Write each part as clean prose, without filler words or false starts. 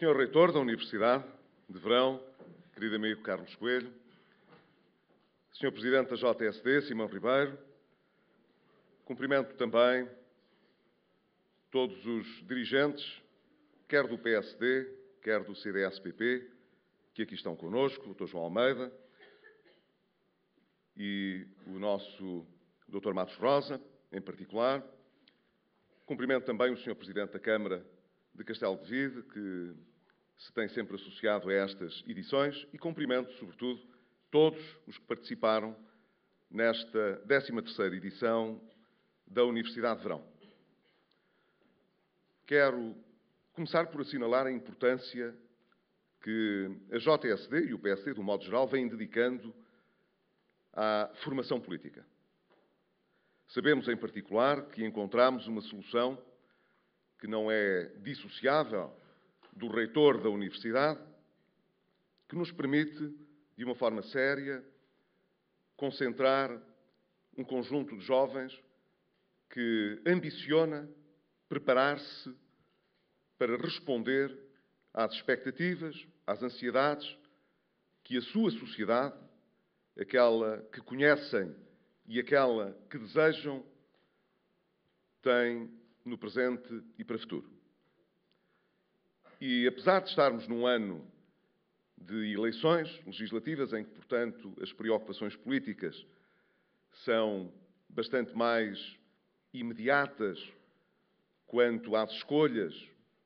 Senhor Reitor da Universidade de Verão, querido amigo Carlos Coelho, Senhor Presidente da JSD, Simão Ribeiro, cumprimento também todos os dirigentes, quer do PSD, quer do CDS-PP, que aqui estão connosco, o Dr. João Almeida e o nosso Dr. Matos Rosa, em particular. Cumprimento também o Sr. Presidente da Câmara de Castelo de Vide, que se tem sempre associado a estas edições, e cumprimento, sobretudo, todos os que participaram nesta 13ª edição da Universidade de Verão. Quero começar por assinalar a importância que a JSD e o PSD, de um modo geral, vêm dedicando à formação política. Sabemos, em particular, que encontramos uma solução que não é dissociável do reitor da Universidade, que nos permite, de uma forma séria, concentrar um conjunto de jovens que ambiciona preparar-se para responder às expectativas, às ansiedades que a sua sociedade, aquela que conhecem e aquela que desejam, tem no presente e para o futuro. E apesar de estarmos num ano de eleições legislativas, em que, portanto, as preocupações políticas são bastante mais imediatas quanto às escolhas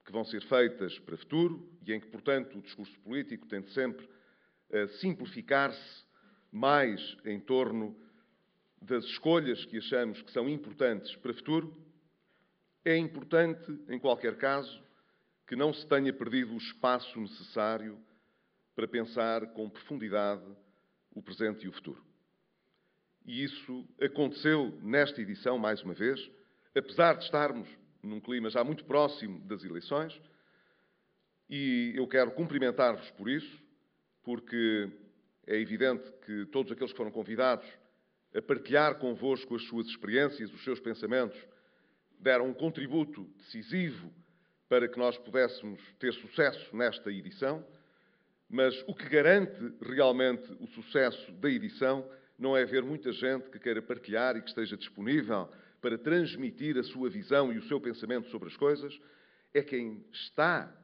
que vão ser feitas para o futuro, e em que, portanto, o discurso político tende sempre a simplificar-se mais em torno das escolhas que achamos que são importantes para o futuro, é importante, em qualquer caso, que não se tenha perdido o espaço necessário para pensar com profundidade o presente e o futuro. E isso aconteceu nesta edição, mais uma vez, apesar de estarmos num clima já muito próximo das eleições, e eu quero cumprimentar-vos por isso, porque é evidente que todos aqueles que foram convidados a partilhar convosco as suas experiências, os seus pensamentos, deram um contributo decisivo para que nós pudéssemos ter sucesso nesta edição, mas o que garante realmente o sucesso da edição não é ver muita gente que queira partilhar e que esteja disponível para transmitir a sua visão e o seu pensamento sobre as coisas, é quem está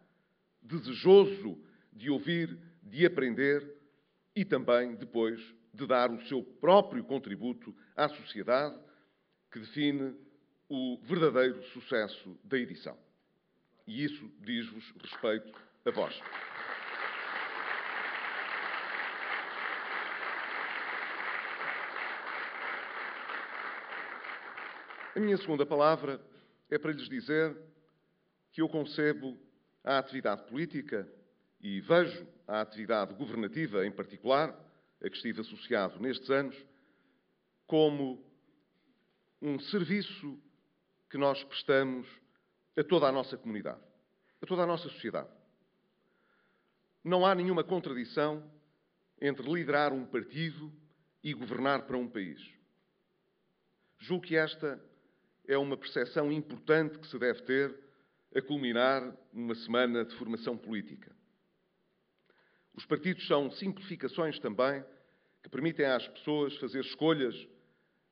desejoso de ouvir, de aprender e também, depois, de dar o seu próprio contributo à sociedade, que define o verdadeiro sucesso da edição. E isso diz-vos respeito a vós. A minha segunda palavra é para lhes dizer que eu concebo a atividade política e vejo a atividade governativa, em particular, a que estive associado nestes anos, como um serviço que nós prestamos a toda a nossa comunidade, a toda a nossa sociedade. Não há nenhuma contradição entre liderar um partido e governar para um país. Julgo que esta é uma percepção importante que se deve ter a culminar numa semana de formação política. Os partidos são simplificações também que permitem às pessoas fazer escolhas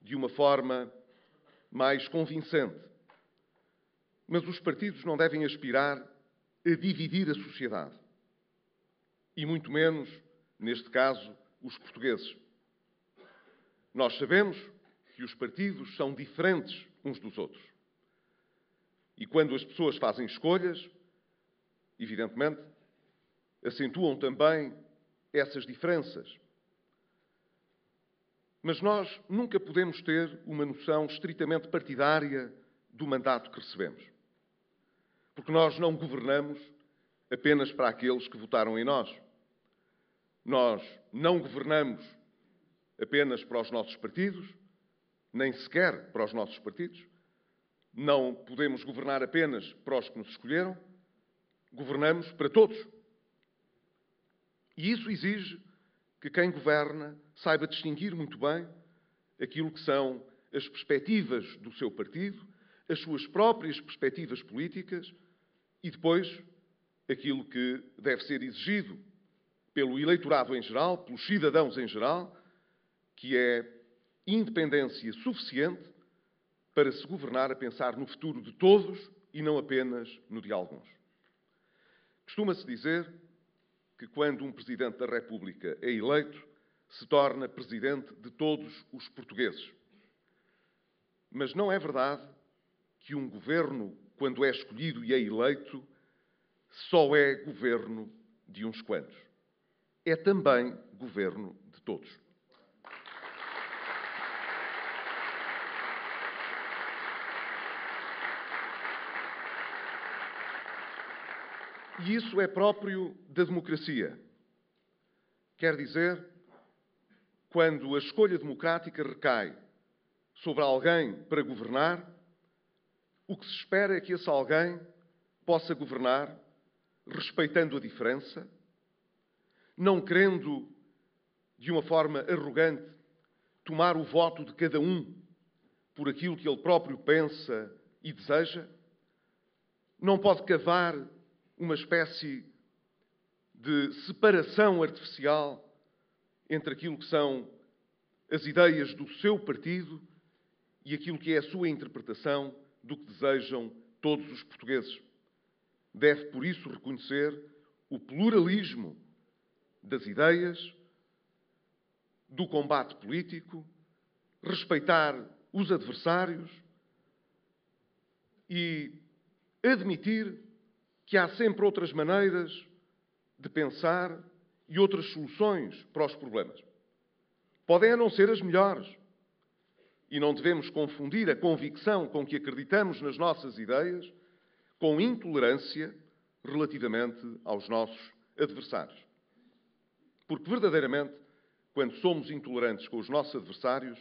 de uma forma mais convincente. Mas os partidos não devem aspirar a dividir a sociedade. E muito menos, neste caso, os portugueses. Nós sabemos que os partidos são diferentes uns dos outros. E quando as pessoas fazem escolhas, evidentemente, acentuam também essas diferenças. Mas nós nunca podemos ter uma noção estritamente partidária do mandato que recebemos. Porque nós não governamos apenas para aqueles que votaram em nós. Nós não governamos apenas para os nossos partidos, nem sequer para os nossos partidos. Não podemos governar apenas para os que nos escolheram. Governamos para todos. E isso exige que quem governa saiba distinguir muito bem aquilo que são as perspectivas do seu partido, as suas próprias perspectivas políticas e depois aquilo que deve ser exigido pelo eleitorado em geral, pelos cidadãos em geral, que é independência suficiente para se governar a pensar no futuro de todos e não apenas no de alguns. Costuma-se dizer que quando um Presidente da República é eleito, se torna Presidente de todos os portugueses. Mas não é verdade que um governo, quando é escolhido e é eleito, só é governo de uns quantos. É também governo de todos. E isso é próprio da democracia. Quer dizer, quando a escolha democrática recai sobre alguém para governar, o que se espera é que esse alguém possa governar respeitando a diferença, não querendo, de uma forma arrogante, tomar o voto de cada um por aquilo que ele próprio pensa e deseja, não pode cavar uma espécie de separação artificial entre aquilo que são as ideias do seu partido e aquilo que é a sua interpretação do que desejam todos os portugueses. Deve, por isso, reconhecer o pluralismo das ideias, do combate político, respeitar os adversários e admitir que há sempre outras maneiras de pensar e outras soluções para os problemas. Podem não ser as melhores. E não devemos confundir a convicção com que acreditamos nas nossas ideias com intolerância relativamente aos nossos adversários. Porque, verdadeiramente, quando somos intolerantes com os nossos adversários,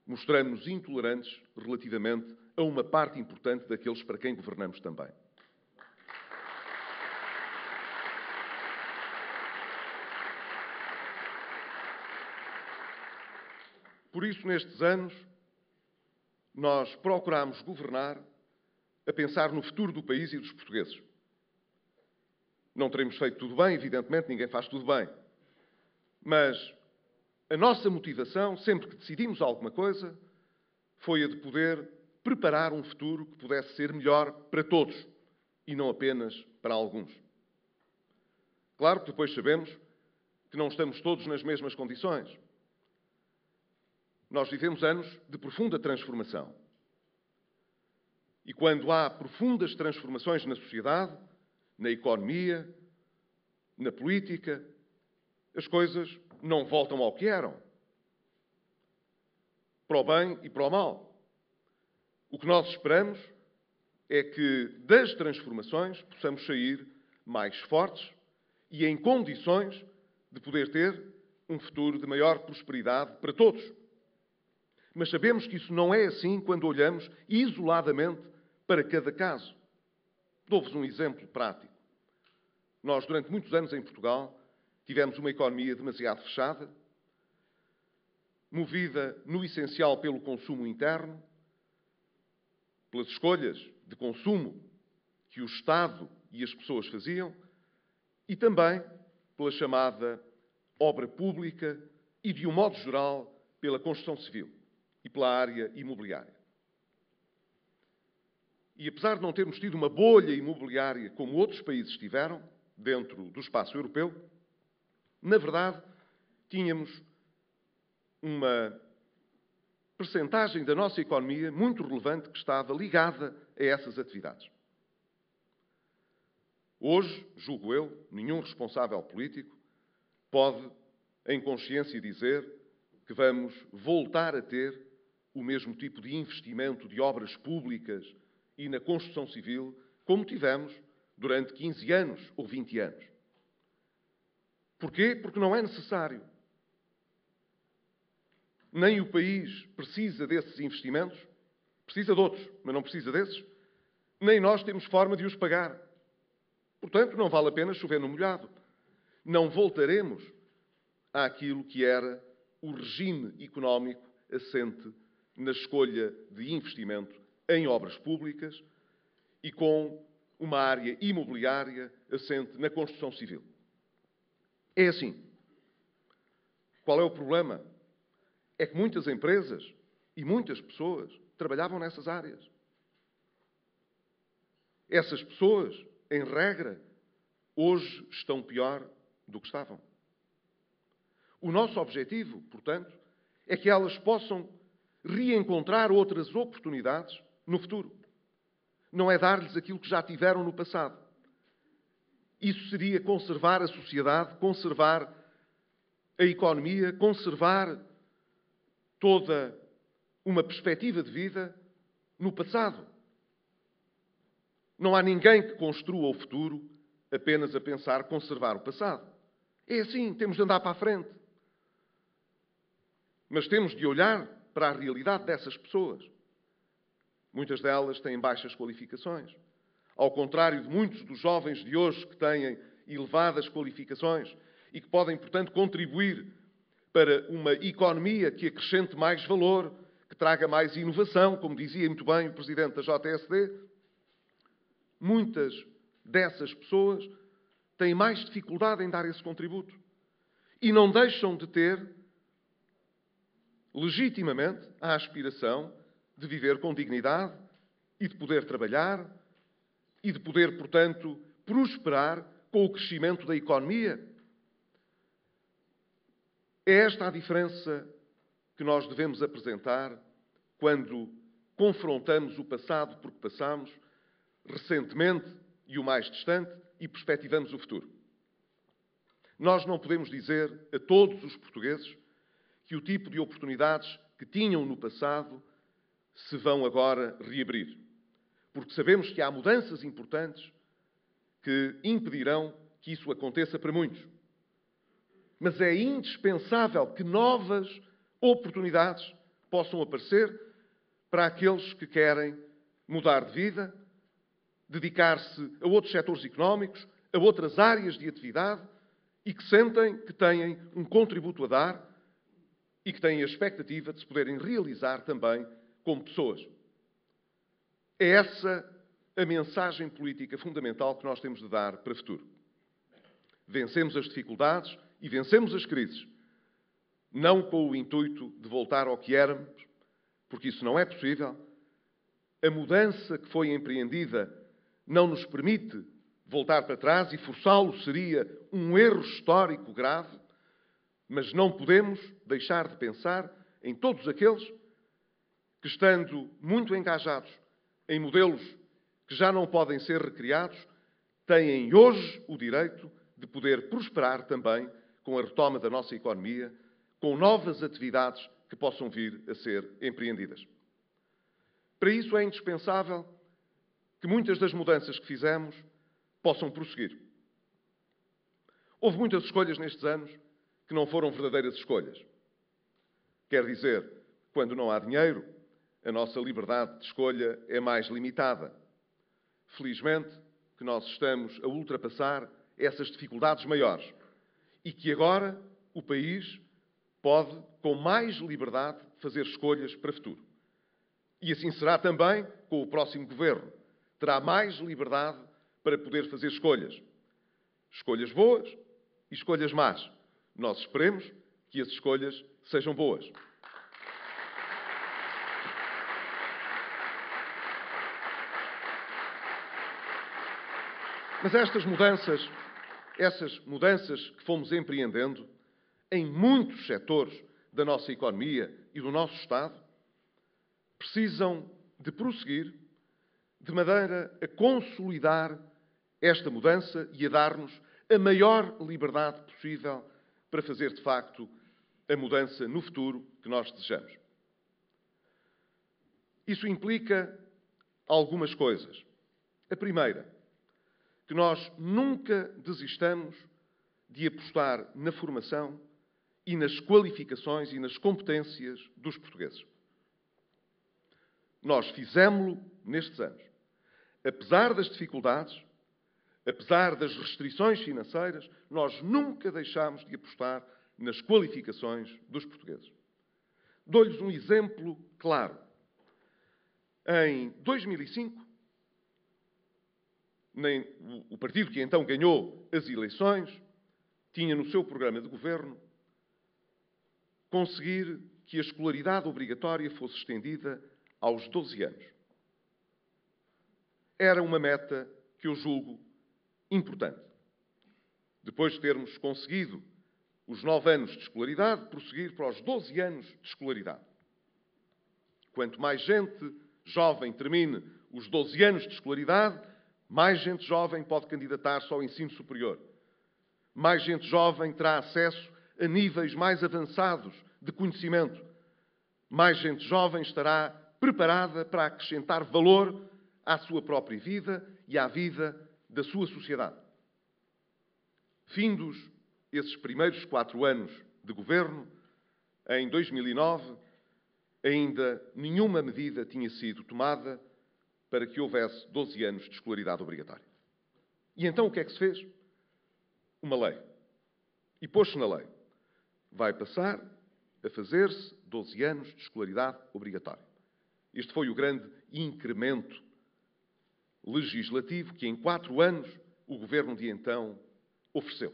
mostramos-nos intolerantes relativamente a uma parte importante daqueles para quem governamos também. Por isso, nestes anos, nós procuramos governar a pensar no futuro do país e dos portugueses. Não teremos feito tudo bem, evidentemente, ninguém faz tudo bem. Mas a nossa motivação, sempre que decidimos alguma coisa, foi a de poder preparar um futuro que pudesse ser melhor para todos e não apenas para alguns. Claro que depois sabemos que não estamos todos nas mesmas condições. Nós vivemos anos de profunda transformação. E quando há profundas transformações na sociedade, na economia, na política, as coisas não voltam ao que eram. Para o bem e para o mal. O que nós esperamos é que das transformações possamos sair mais fortes e em condições de poder ter um futuro de maior prosperidade para todos. Mas sabemos que isso não é assim quando olhamos isoladamente para cada caso. Dou-vos um exemplo prático. Nós, durante muitos anos em Portugal, tivemos uma economia demasiado fechada, movida no essencial pelo consumo interno, pelas escolhas de consumo que o Estado e as pessoas faziam e também pela chamada obra pública e, de um modo geral, pela construção civil e pela área imobiliária. E apesar de não termos tido uma bolha imobiliária como outros países tiveram, dentro do espaço europeu, na verdade, tínhamos uma percentagem da nossa economia muito relevante que estava ligada a essas atividades. Hoje, julgo eu, nenhum responsável político pode, em consciência, dizer que vamos voltar a ter o mesmo tipo de investimento de obras públicas e na construção civil como tivemos durante 15 anos ou 20 anos. Porquê? Porque não é necessário. Nem o país precisa desses investimentos, precisa de outros, mas não precisa desses, nem nós temos forma de os pagar. Portanto, não vale a pena chover no molhado. Não voltaremos àquilo que era o regime económico assente na escolha de investimento em obras públicas e com uma área imobiliária assente na construção civil. É assim. Qual é o problema? É que muitas empresas e muitas pessoas trabalhavam nessas áreas. Essas pessoas, em regra, hoje estão pior do que estavam. O nosso objetivo, portanto, é que elas possam reencontrar outras oportunidades no futuro. Não é dar-lhes aquilo que já tiveram no passado. Isso seria conservar a sociedade, conservar a economia, conservar toda uma perspectiva de vida no passado. Não há ninguém que construa o futuro apenas a pensar conservar o passado. É assim, temos de andar para a frente. Mas temos de olhar para a realidade dessas pessoas. Muitas delas têm baixas qualificações. Ao contrário de muitos dos jovens de hoje que têm elevadas qualificações e que podem, portanto, contribuir para uma economia que acrescente mais valor, que traga mais inovação, como dizia muito bem o Presidente da JSD, muitas dessas pessoas têm mais dificuldade em dar esse contributo e não deixam de ter, legitimamente, a aspiração de viver com dignidade e de poder trabalhar e de poder, portanto, prosperar com o crescimento da economia. É esta a diferença que nós devemos apresentar quando confrontamos o passado por que passamos recentemente e o mais distante e perspectivamos o futuro. Nós não podemos dizer a todos os portugueses que o tipo de oportunidades que tinham no passado se vão agora reabrir. Porque sabemos que há mudanças importantes que impedirão que isso aconteça para muitos. Mas é indispensável que novas oportunidades possam aparecer para aqueles que querem mudar de vida, dedicar-se a outros setores económicos, a outras áreas de atividade e que sentem que têm um contributo a dar e que têm a expectativa de se poderem realizar também como pessoas. É essa a mensagem política fundamental que nós temos de dar para o futuro. Vencemos as dificuldades e vencemos as crises, não com o intuito de voltar ao que éramos, porque isso não é possível. A mudança que foi empreendida não nos permite voltar para trás e forçá-lo seria um erro histórico grave, mas não podemos deixar de pensar em todos aqueles que, estando muito engajados em modelos que já não podem ser recriados, têm hoje o direito de poder prosperar também com a retoma da nossa economia, com novas atividades que possam vir a ser empreendidas. Para isso é indispensável que muitas das mudanças que fizemos possam prosseguir. Houve muitas escolhas nestes anos que não foram verdadeiras escolhas. Quer dizer, quando não há dinheiro, a nossa liberdade de escolha é mais limitada. Felizmente, que nós estamos a ultrapassar essas dificuldades maiores e que agora o país pode, com mais liberdade, fazer escolhas para o futuro. E assim será também com o próximo governo. Terá mais liberdade para poder fazer escolhas. Escolhas boas e escolhas más. Nós esperemos que as escolhas sejam boas. Mas essas mudanças que fomos empreendendo em muitos setores da nossa economia e do nosso Estado precisam de prosseguir de maneira a consolidar esta mudança e a dar-nos a maior liberdade possível para fazer, de facto, a mudança no futuro que nós desejamos. Isso implica algumas coisas. A primeira, que nós nunca desistamos de apostar na formação e nas qualificações e nas competências dos portugueses. Nós fizemos-lo nestes anos. Apesar das dificuldades, apesar das restrições financeiras, nós nunca deixámos de apostar nas qualificações dos portugueses. Dou-lhes um exemplo claro. Em 2005, nem o partido que então ganhou as eleições tinha no seu programa de governo conseguir que a escolaridade obrigatória fosse estendida aos 12 anos. Era uma meta que eu julgo importante. Depois de termos conseguido os 9 anos de escolaridade, prosseguir para os 12 anos de escolaridade. Quanto mais gente jovem termine os 12 anos de escolaridade, mais gente jovem pode candidatar-se ao ensino superior. Mais gente jovem terá acesso a níveis mais avançados de conhecimento. Mais gente jovem estará preparada para acrescentar valor à sua própria vida e à vida da sua sociedade. Findos esses primeiros 4 anos de governo, em 2009, ainda nenhuma medida tinha sido tomada para que houvesse 12 anos de escolaridade obrigatória. E então o que é que se fez? Uma lei. E pôs-se na lei. Vai passar a fazer-se 12 anos de escolaridade obrigatória. Este foi o grande incremento legislativo que em 4 anos o governo de então ofereceu.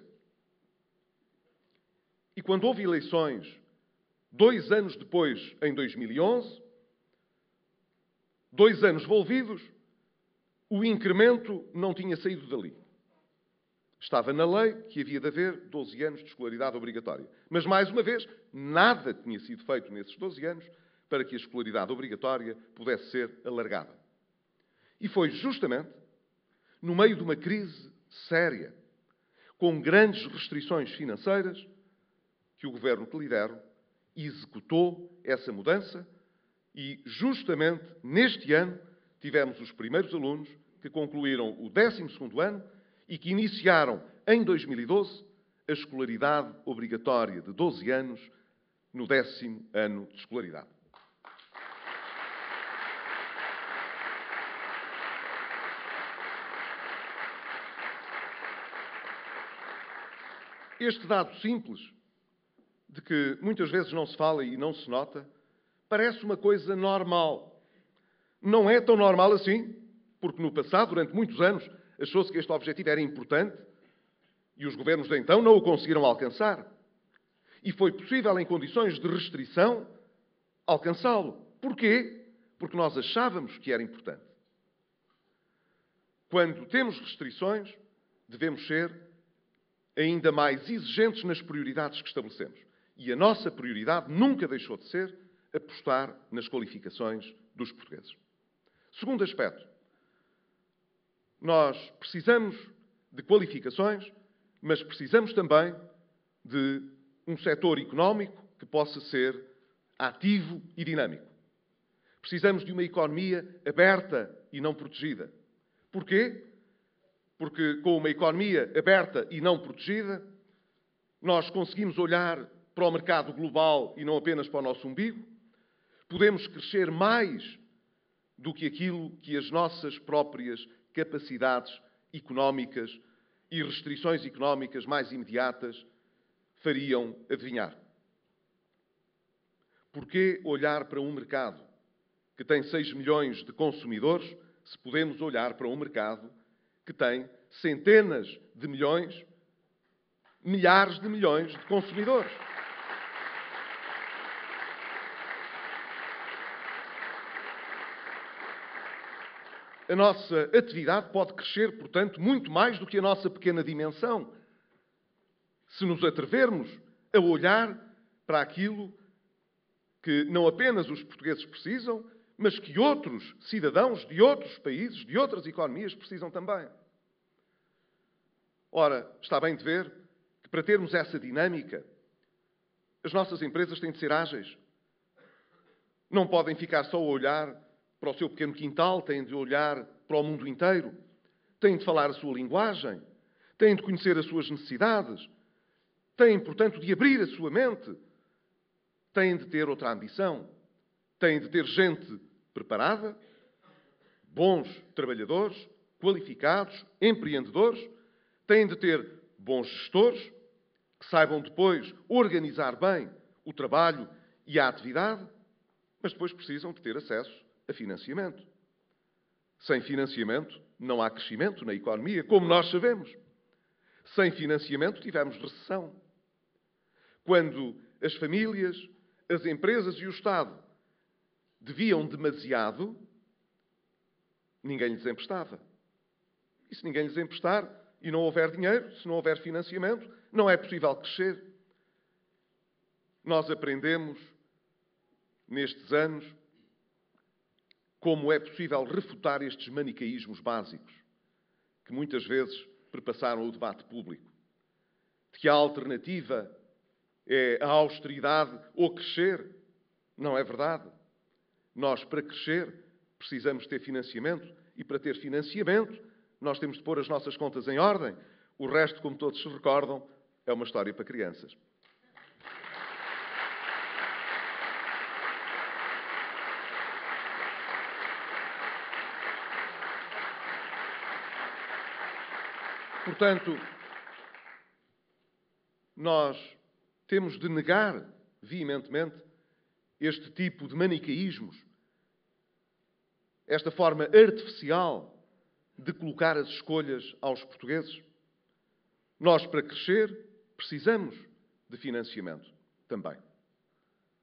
E quando houve eleições, 2 anos depois, em 2011, 2 anos envolvidos, o incremento não tinha saído dali. Estava na lei que havia de haver 12 anos de escolaridade obrigatória. Mas, mais uma vez, nada tinha sido feito nesses 12 anos para que a escolaridade obrigatória pudesse ser alargada. E foi justamente no meio de uma crise séria, com grandes restrições financeiras, que o governo que lidero executou essa mudança e, justamente neste ano, tivemos os primeiros alunos que concluíram o 12º ano e que iniciaram, em 2012, a escolaridade obrigatória de 12 anos no 10º ano de escolaridade. Este dado simples, de que muitas vezes não se fala e não se nota, parece uma coisa normal. Não é tão normal assim, porque no passado, durante muitos anos, achou-se que este objetivo era importante e os governos de então não o conseguiram alcançar. E foi possível, em condições de restrição, alcançá-lo. Porquê? Porque nós achávamos que era importante. Quando temos restrições, devemos ser ainda mais exigentes nas prioridades que estabelecemos. E a nossa prioridade nunca deixou de ser apostar nas qualificações dos portugueses. Segundo aspecto, nós precisamos de qualificações, mas precisamos também de um setor económico que possa ser ativo e dinâmico. Precisamos de uma economia aberta e não protegida. Porquê? Porque com uma economia aberta e não protegida, nós conseguimos olhar para o mercado global e não apenas para o nosso umbigo. Podemos crescer mais do que aquilo que as nossas próprias capacidades económicas e restrições económicas mais imediatas fariam adivinhar. Porquê olhar para um mercado que tem 6 milhões de consumidores se podemos olhar para um mercado que tem centenas de milhões, milhares de milhões de consumidores? A nossa atividade pode crescer, portanto, muito mais do que a nossa pequena dimensão, se nos atrevermos a olhar para aquilo que não apenas os portugueses precisam, mas que outros cidadãos de outros países, de outras economias, precisam também. Ora, está bem de ver que para termos essa dinâmica, as nossas empresas têm de ser ágeis. Não podem ficar só a olhar para o seu pequeno quintal, têm de olhar para o mundo inteiro, têm de falar a sua linguagem, têm de conhecer as suas necessidades, têm, portanto, de abrir a sua mente, têm de ter outra ambição, têm de ter gente preparada, bons trabalhadores, qualificados, empreendedores, têm de ter bons gestores, que saibam depois organizar bem o trabalho e a atividade, mas depois precisam de ter acesso a financiamento. Sem financiamento, não há crescimento na economia, como nós sabemos. Sem financiamento tivemos recessão. Quando as famílias, as empresas e o Estado deviam demasiado, ninguém lhes emprestava. E se ninguém lhes emprestar e não houver dinheiro, se não houver financiamento, não é possível crescer. Nós aprendemos nestes anos como é possível refutar estes manicaísmos básicos que muitas vezes perpassaram o debate público. De que a alternativa é a austeridade ou crescer. Não é verdade. Nós, para crescer, precisamos ter financiamento e, para ter financiamento, nós temos de pôr as nossas contas em ordem. O resto, como todos se recordam, é uma história para crianças. Portanto, nós temos de negar veementemente este tipo de manicaísmos, esta forma artificial de colocar as escolhas aos portugueses. Nós, para crescer, precisamos de financiamento também.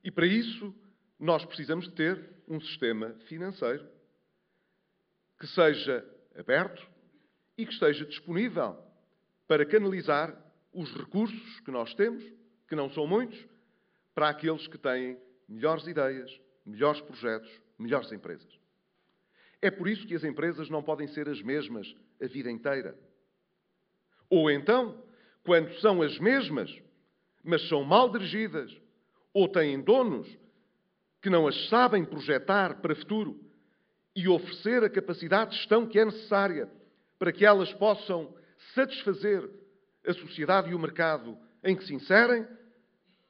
E para isso, nós precisamos de ter um sistema financeiro que seja aberto e que esteja disponível para canalizar os recursos que nós temos, que não são muitos, para aqueles que têm melhores ideias, melhores projetos, melhores empresas. É por isso que as empresas não podem ser as mesmas a vida inteira. Ou então, quando são as mesmas, mas são mal dirigidas, ou têm donos que não as sabem projetar para o futuro e oferecer a capacidade de gestão que é necessária para que elas possam satisfazer a sociedade e o mercado em que se inserem,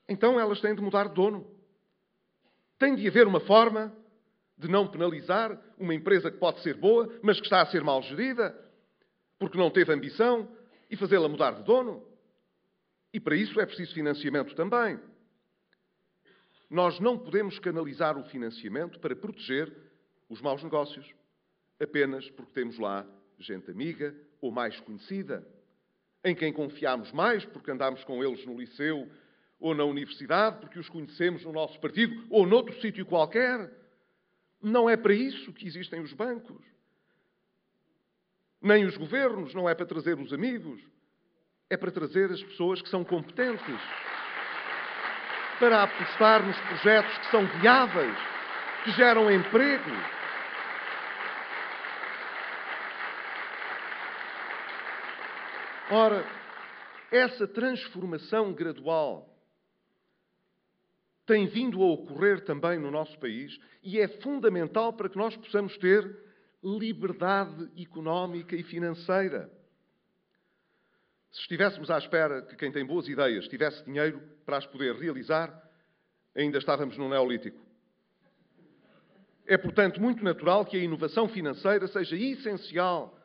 então elas têm de mudar de dono. Tem de haver uma forma de não penalizar uma empresa que pode ser boa, mas que está a ser mal gerida, porque não teve ambição, e fazê-la mudar de dono. E para isso é preciso financiamento também. Nós não podemos canalizar o financiamento para proteger os maus negócios, apenas porque temos lá gente amiga ou mais conhecida, em quem confiamos mais porque andamos com eles no liceu ou na universidade, porque os conhecemos no nosso partido ou noutro sítio qualquer. Não é para isso que existem os bancos. Nem os governos, não é para trazer os amigos. É para trazer as pessoas que são competentes, para apostar nos projetos que são viáveis, que geram emprego. Ora, essa transformação gradual tem vindo a ocorrer também no nosso país e é fundamental para que nós possamos ter liberdade económica e financeira. Se estivéssemos à espera que quem tem boas ideias tivesse dinheiro para as poder realizar, ainda estávamos no Neolítico. É, portanto, muito natural que a inovação financeira seja essencial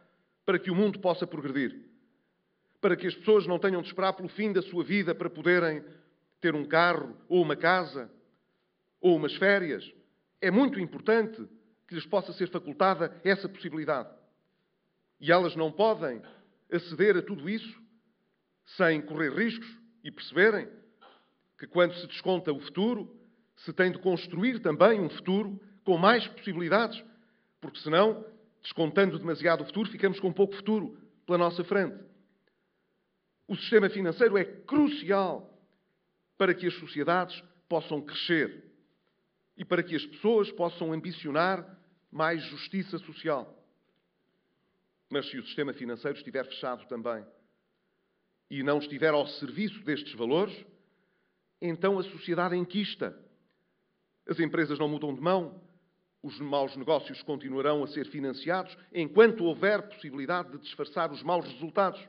para que o mundo possa progredir, para que as pessoas não tenham de esperar pelo fim da sua vida para poderem ter um carro, ou uma casa, ou umas férias. É muito importante que lhes possa ser facultada essa possibilidade. E elas não podem aceder a tudo isso sem correr riscos e perceberem que quando se desconta o futuro, se tem de construir também um futuro com mais possibilidades, porque senão, descontando demasiado o futuro, ficamos com pouco futuro pela nossa frente. O sistema financeiro é crucial para que as sociedades possam crescer e para que as pessoas possam ambicionar mais justiça social. Mas se o sistema financeiro estiver fechado também e não estiver ao serviço destes valores, então a sociedade enquista. As empresas não mudam de mão, os maus negócios continuarão a ser financiados enquanto houver possibilidade de disfarçar os maus resultados.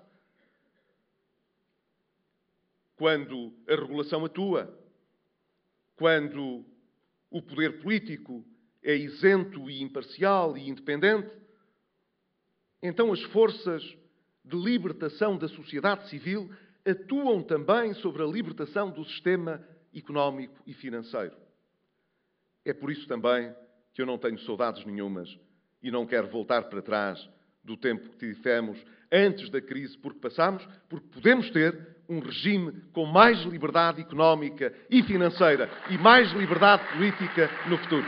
Quando a regulação atua, quando o poder político é isento e imparcial e independente, então as forças de libertação da sociedade civil atuam também sobre a libertação do sistema económico e financeiro. É por isso também que eu não tenho saudades nenhumas e não quero voltar para trás do tempo que tivemos antes da crise por que passámos, porque podemos ter um regime com mais liberdade económica e financeira e mais liberdade política no futuro.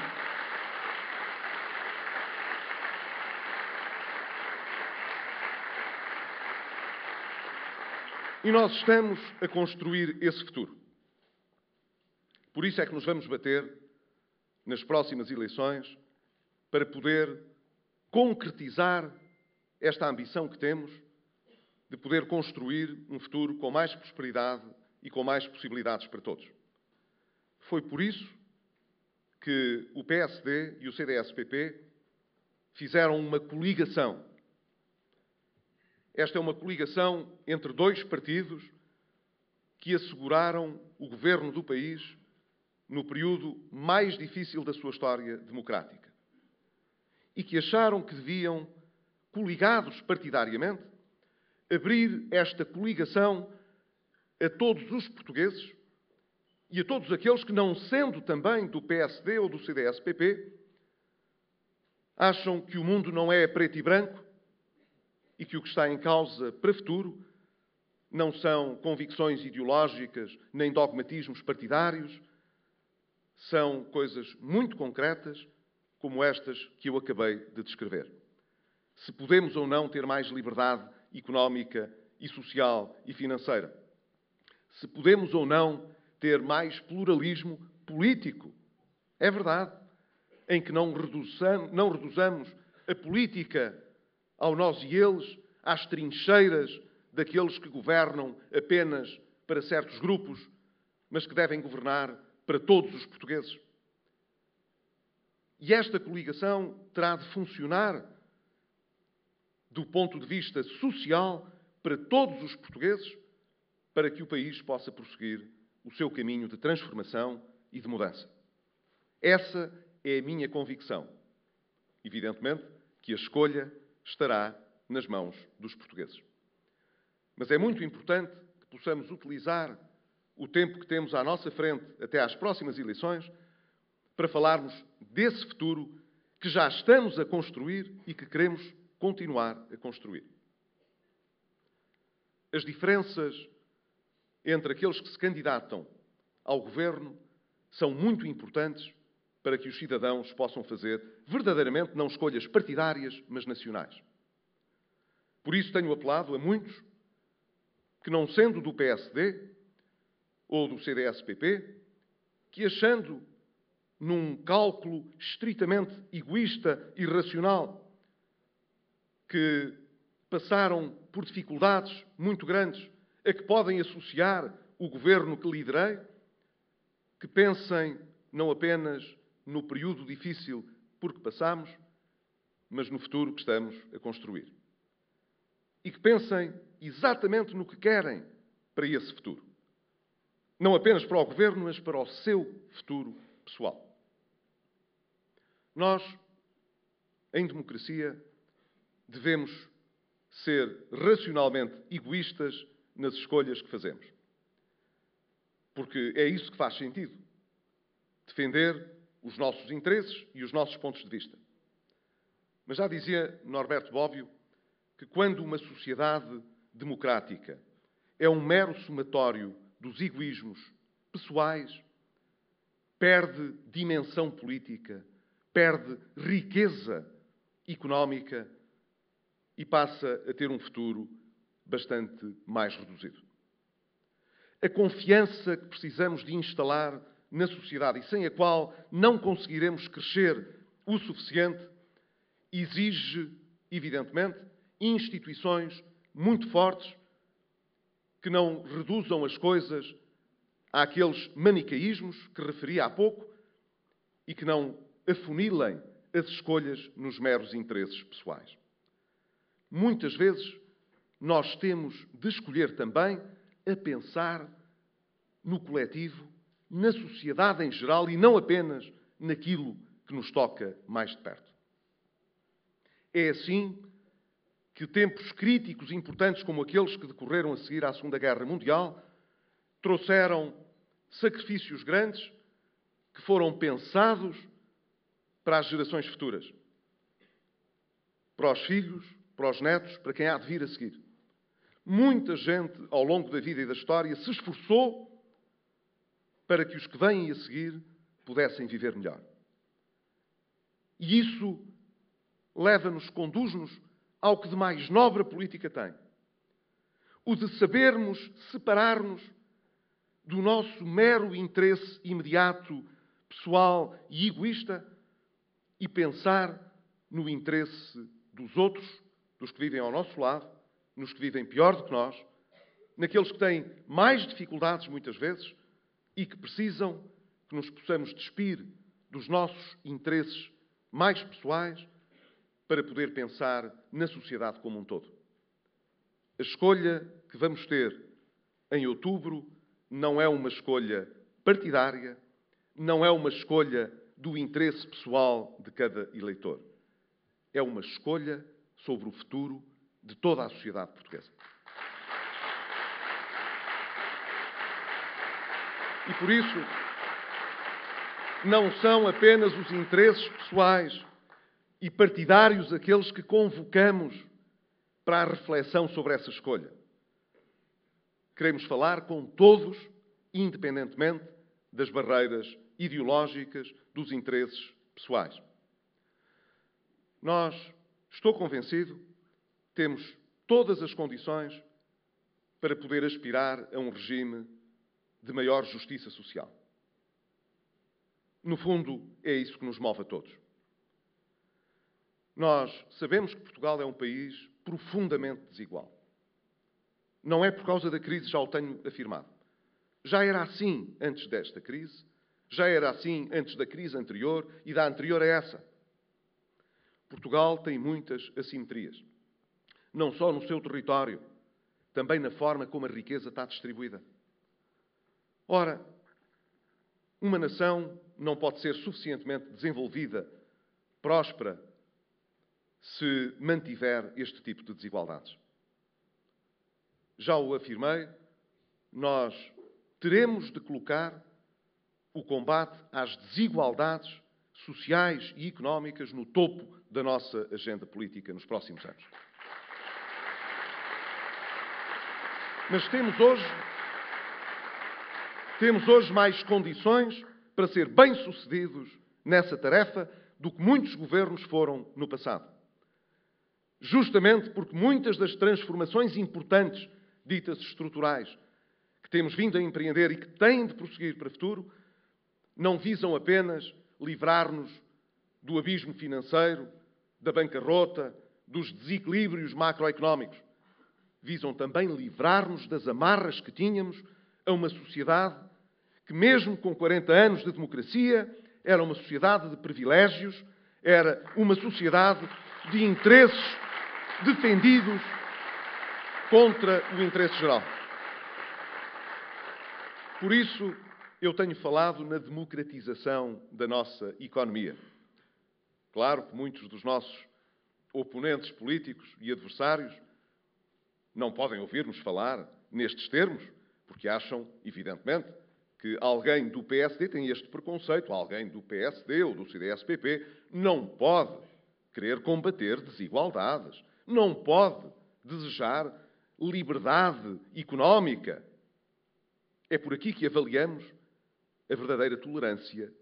E nós estamos a construir esse futuro. Por isso é que nos vamos bater nas próximas eleições para poder concretizar esta ambição que temos de poder construir um futuro com mais prosperidade e com mais possibilidades para todos. Foi por isso que o PSD e o CDS-PP fizeram uma coligação. Esta é uma coligação entre dois partidos que asseguraram o governo do país no período mais difícil da sua história democrática e que acharam que deviam, coligados partidariamente, abrir esta coligação a todos os portugueses e a todos aqueles que, não sendo também do PSD ou do CDS-PP, acham que o mundo não é preto e branco e que o que está em causa para o futuro não são convicções ideológicas nem dogmatismos partidários, são coisas muito concretas como estas que eu acabei de descrever. Se podemos ou não ter mais liberdade económica e social e financeira. Se podemos ou não ter mais pluralismo político. É verdade. Em que não reduzamos a política ao nós e eles, às trincheiras daqueles que governam apenas para certos grupos, mas que devem governar para todos os portugueses. E esta coligação terá de funcionar do ponto de vista social para todos os portugueses, para que o país possa prosseguir o seu caminho de transformação e de mudança. Essa é a minha convicção. Evidentemente que a escolha estará nas mãos dos portugueses. Mas é muito importante que possamos utilizar o tempo que temos à nossa frente até às próximas eleições para falarmos desse futuro que já estamos a construir e que queremos continuar a construir. As diferenças entre aqueles que se candidatam ao governo são muito importantes para que os cidadãos possam fazer verdadeiramente não escolhas partidárias, mas nacionais. Por isso tenho apelado a muitos que, não sendo do PSD ou do CDS-PP, que achando num cálculo estritamente egoísta e racional, que passaram por dificuldades muito grandes a que podem associar o governo que liderei, que pensem não apenas no período difícil por que passamos, mas no futuro que estamos a construir. E que pensem exatamente no que querem para esse futuro. Não apenas para o governo, mas para o seu futuro pessoal. Nós, em democracia, devemos ser racionalmente egoístas nas escolhas que fazemos. Porque é isso que faz sentido. Defender os nossos interesses e os nossos pontos de vista. Mas já dizia Norberto Bobbio que quando uma sociedade democrática é um mero somatório dos egoísmos pessoais, perde dimensão política, perde riqueza económica e passa a ter um futuro bastante mais reduzido. A confiança que precisamos de instalar na sociedade e sem a qual não conseguiremos crescer o suficiente, exige, evidentemente, instituições muito fortes que não reduzam as coisas àqueles manicaísmos que referi há pouco e que não afunilem as escolhas nos meros interesses pessoais. Muitas vezes nós temos de escolher também a pensar no coletivo, na sociedade em geral e não apenas naquilo que nos toca mais de perto. É assim que tempos críticos importantes como aqueles que decorreram a seguir à Segunda Guerra Mundial trouxeram sacrifícios grandes que foram pensados para as gerações futuras, para os filhos, para os netos, para quem há de vir a seguir. Muita gente, ao longo da vida e da história, se esforçou para que os que vêm a seguir pudessem viver melhor. E isso leva-nos, conduz-nos ao que de mais nobre a política tem. O de sabermos separar-nos do nosso mero interesse imediato, pessoal e egoísta e pensar no interesse dos outros, dos que vivem ao nosso lado, nos que vivem pior do que nós, naqueles que têm mais dificuldades muitas vezes e que precisam que nos possamos despir dos nossos interesses mais pessoais para poder pensar na sociedade como um todo. A escolha que vamos ter em outubro não é uma escolha partidária, não é uma escolha do interesse pessoal de cada eleitor. É uma escolha sobre o futuro de toda a sociedade portuguesa. E por isso, não são apenas os interesses pessoais e partidários aqueles que convocamos para a reflexão sobre essa escolha. Queremos falar com todos, independentemente das barreiras ideológicas, dos interesses pessoais. Nós, estou convencido, temos todas as condições para poder aspirar a um regime de maior justiça social. No fundo, é isso que nos move a todos. Nós sabemos que Portugal é um país profundamente desigual. Não é por causa da crise, já o tenho afirmado. Já era assim antes desta crise, já era assim antes da crise anterior e da anterior a essa. Portugal tem muitas assimetrias. Não só no seu território, também na forma como a riqueza está distribuída. Ora, uma nação não pode ser suficientemente desenvolvida, próspera, se mantiver este tipo de desigualdades. Já o afirmei, nós teremos de colocar o combate às desigualdades sociais e económicas no topo da nossa agenda política nos próximos anos. Mas temos hoje mais condições para ser bem-sucedidos nessa tarefa do que muitos governos foram no passado. Justamente porque muitas das transformações importantes, ditas estruturais, que temos vindo a empreender e que têm de prosseguir para o futuro, não visam apenas livrar-nos do abismo financeiro, da bancarrota, dos desequilíbrios macroeconómicos. Visam também livrar-nos das amarras que tínhamos a uma sociedade que, mesmo com 40 anos de democracia, era uma sociedade de privilégios, era uma sociedade de interesses defendidos contra o interesse geral. Por isso, eu tenho falado na democratização da nossa economia. Claro que muitos dos nossos oponentes políticos e adversários não podem ouvir-nos falar nestes termos, porque acham, evidentemente, que alguém do PSD tem este preconceito, alguém do PSD ou do CDS-PP não pode querer combater desigualdades, não pode desejar liberdade económica. É por aqui que avaliamos a verdadeira tolerância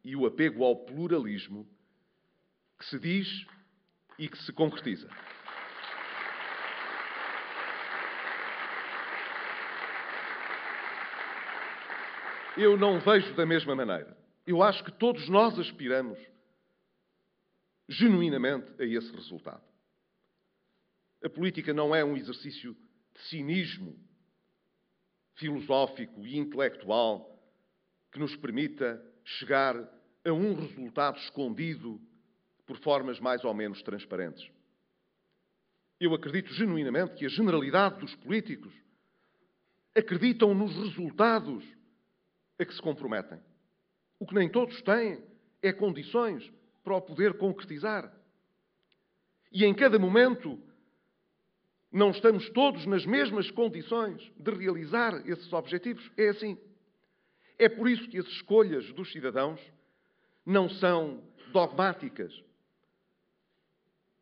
e o apego ao pluralismo que se diz e que se concretiza. Eu não vejo da mesma maneira. Eu acho que todos nós aspiramos genuinamente a esse resultado. A política não é um exercício de cinismo filosófico e intelectual que nos permita chegar a um resultado escondido por formas mais ou menos transparentes. Eu acredito genuinamente que a generalidade dos políticos acreditam nos resultados a que se comprometem. O que nem todos têm é condições para o poder concretizar. E em cada momento não estamos todos nas mesmas condições de realizar esses objetivos. É assim. É por isso que as escolhas dos cidadãos não são dogmáticas.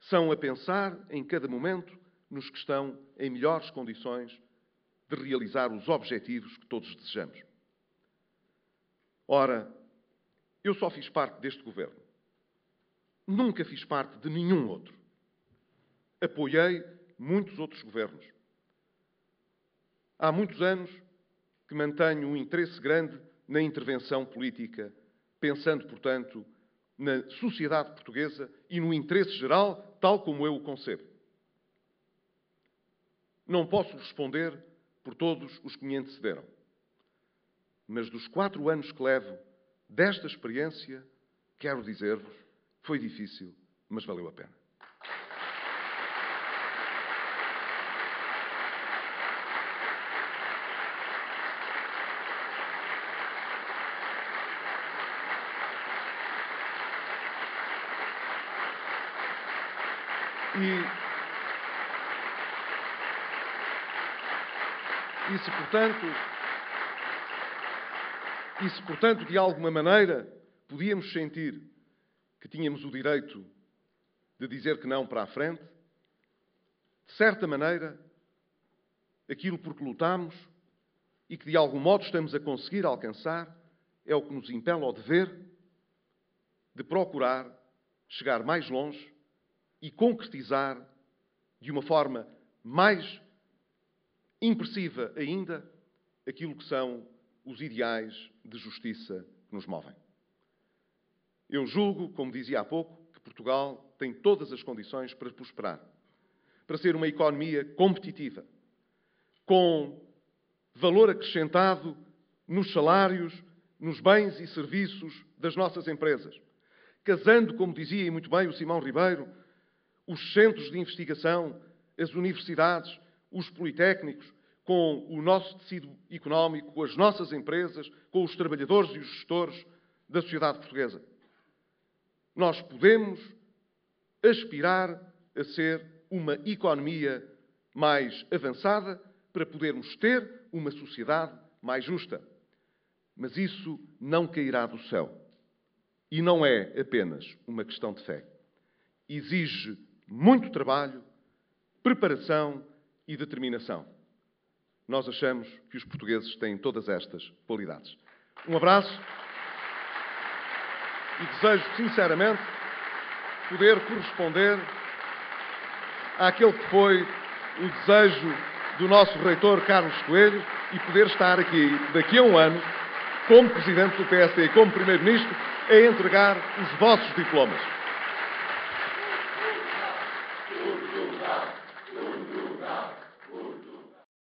são a pensar em cada momento nos que estão em melhores condições de realizar os objetivos que todos desejamos. Ora, eu só fiz parte deste governo. Nunca fiz parte de nenhum outro. Apoiei muitos outros governos. Há muitos anos que mantenho um interesse grande na intervenção política, pensando, portanto, na sociedade portuguesa e no interesse geral, tal como eu o concebo. Não posso responder por todos os que me antecederam, mas dos 4 anos que levo desta experiência, quero dizer-vos, foi difícil, mas valeu a pena. E se, portanto, de alguma maneira, podíamos sentir que tínhamos o direito de dizer que não para a frente, de certa maneira, aquilo por que lutámos e que de algum modo estamos a conseguir alcançar é o que nos impele ao dever de procurar chegar mais longe e concretizar de uma forma mais impressiva ainda aquilo que são os ideais de justiça que nos movem. Eu julgo, como dizia há pouco, que Portugal tem todas as condições para prosperar, para ser uma economia competitiva, com valor acrescentado nos salários, nos bens e serviços das nossas empresas, casando, como dizia e muito bem o Simão Ribeiro, os centros de investigação, as universidades, os politécnicos, com o nosso tecido económico, com as nossas empresas, com os trabalhadores e os gestores da sociedade portuguesa. Nós podemos aspirar a ser uma economia mais avançada para podermos ter uma sociedade mais justa. Mas isso não cairá do céu. E não é apenas uma questão de fé. Exige muito trabalho, preparação e determinação. Nós achamos que os portugueses têm todas estas qualidades. Um abraço e desejo, sinceramente, poder corresponder àquele que foi o desejo do nosso reitor Carlos Coelho e poder estar aqui, daqui a um ano, como Presidente do PSD e como Primeiro-Ministro, a entregar os vossos diplomas.